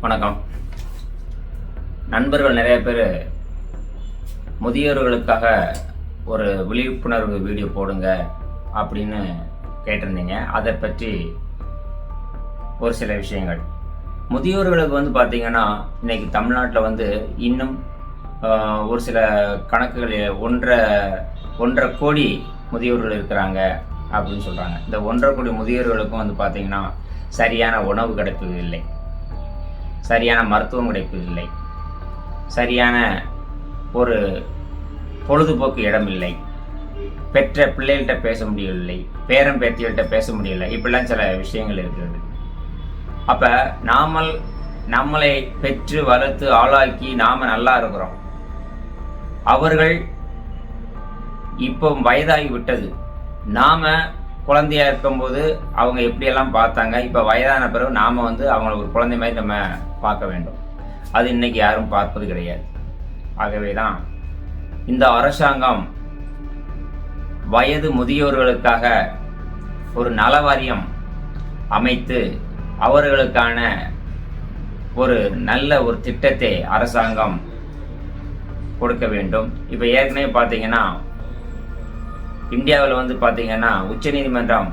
வணக்கம். நண்பர்கள் நிறைய பேர் முதியோர்களுக்காக ஒரு விழிப்புணர்வு வீடியோ போடுங்க அப்படின்னு கேட்டிருந்தீங்க. அதை பற்றி ஒரு சில விஷயங்கள். முதியோர்களுக்கு பார்த்தீங்கன்னா இன்னைக்கு தமிழ்நாட்டில் இன்னும் ஒரு சில கணக்குகள் 1.5 கோடி முதியோர்கள் இருக்கிறாங்க அப்படின்னு சொல்கிறாங்க. இந்த 1.5 கோடி முதியோர்களுக்கும் பார்த்தீங்கன்னா சரியான உணவு கிடைப்பதில்லை, சரியான மருத்துவம் கிடைப்பதில்லை, சரியான ஒரு பொழுதுபோக்கு இடம் இல்லை, பெற்ற பிள்ளைகள்கிட்ட பேச முடியவில்லை, பேரன் பேத்திகள்கிட்ட பேச முடியலை, இப்படிலாம் சில விஷயங்கள் இருக்கிறது. அப்போ நம்மளை பெற்று வளர்த்து ஆளாக்கி நாம் நல்லா இருக்கிறோம். அவர்கள் இப்போ வயதாகி விட்டது. நாம் குழந்தையா இருக்கும்போது அவங்க எப்படியெல்லாம் பார்த்தாங்க, இப்போ வயதான பிறகு நாம் அவங்கள ஒரு குழந்தை மாதிரி நம்ம பார்க்க வேண்டும். அது இன்னைக்கு யாரும் பார்ப்பது கிடையாது. ஆகவே தான் இந்த அரசாங்கம் வயது முதியோர்களுக்காக ஒரு நலவாரியம் அமைத்து அவர்களுக்கான ஒரு நல்ல ஒரு திட்டத்தை அரசாங்கம் கொடுக்க வேண்டும். இப்போ ஏற்கனவே பார்த்தீங்கன்னா இந்தியாவில் பார்த்தீங்கன்னா உச்சநீதிமன்றம்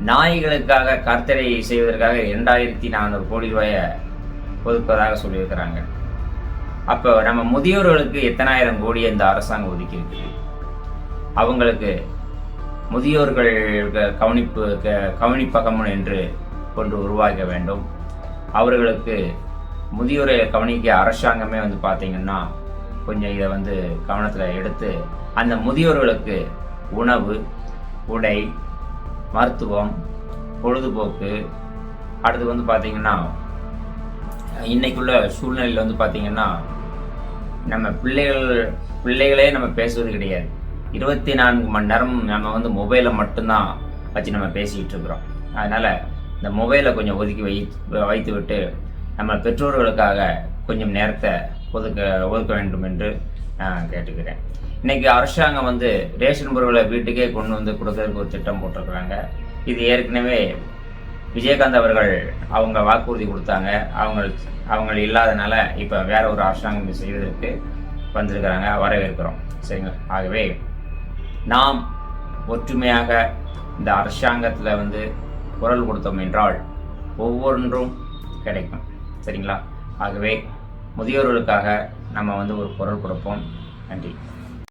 நாய்களுக்காக கர்த்தரை செய்வதற்காக 2400 கோடி ரூபாயை ஒதுக்குவதாக சொல்லியிருக்கிறாங்க. அப்போ நம்ம முதியோர்களுக்கு எத்தனாயிரம் கோடி இந்த அரசாங்கம் ஒதுக்கி இருக்குது. அவங்களுக்கு முதியோர்கள் கவனிப்பகம் என்று கொண்டு உருவாக்க வேண்டும். அவர்களுக்கு முதியோரை கவனிக்க அரசாங்கமே பார்த்தீங்கன்னா கொஞ்சம் இதை கவனத்தில் எடுத்து அந்த முதியோர்களுக்கு உணவு, உடை, மருத்துவம், பொழுதுபோக்கு, அடுத்து பார்த்தீங்கன்னா இன்னைக்குள்ள சூழ்நிலையில் பார்த்தீங்கன்னா நம்ம பிள்ளைகளே நம்ம பேசுவது கிடையாது. 24 மணி நேரம் நம்ம மொபைலை மட்டும்தான் வச்சு நம்ம பேசிக்கிட்டு இருக்கிறோம். அதனால் இந்த மொபைலை கொஞ்சம் ஒதுக்கி வைத்து விட்டு நம்ம பெற்றோர்களுக்காக கொஞ்சம் நேரத்தை ஒதுக்க வேண்டும் என்று நான் கேட்டுக்கிறேன். இன்னைக்கு அரசாங்கம் ரேஷன் பொருட்களை வீட்டுக்கே கொண்டு கொடுக்கறதுக்கு ஒரு திட்டம் போட்டிருக்கிறாங்க. இது ஏற்கனவே விஜயகாந்த் அவர்கள் அவங்க வாக்குறுதி கொடுத்தாங்க. அவங்க இல்லாதனால இப்போ வேற ஒரு அரசாங்கம் செய்வதற்கு வந்திருக்கிறாங்க. வரவேற்கிறோம். சரிங்களா? ஆகவே நாம் ஒற்றுமையாக இந்த அரசாங்கத்தில் குரல் கொடுத்தோம் என்றால் ஒவ்வொன்றும் கிடைக்கும். சரிங்களா? ஆகவே முதியோர்களுக்காக நம்ம ஒரு குரல் கொடுப்போம். நன்றி.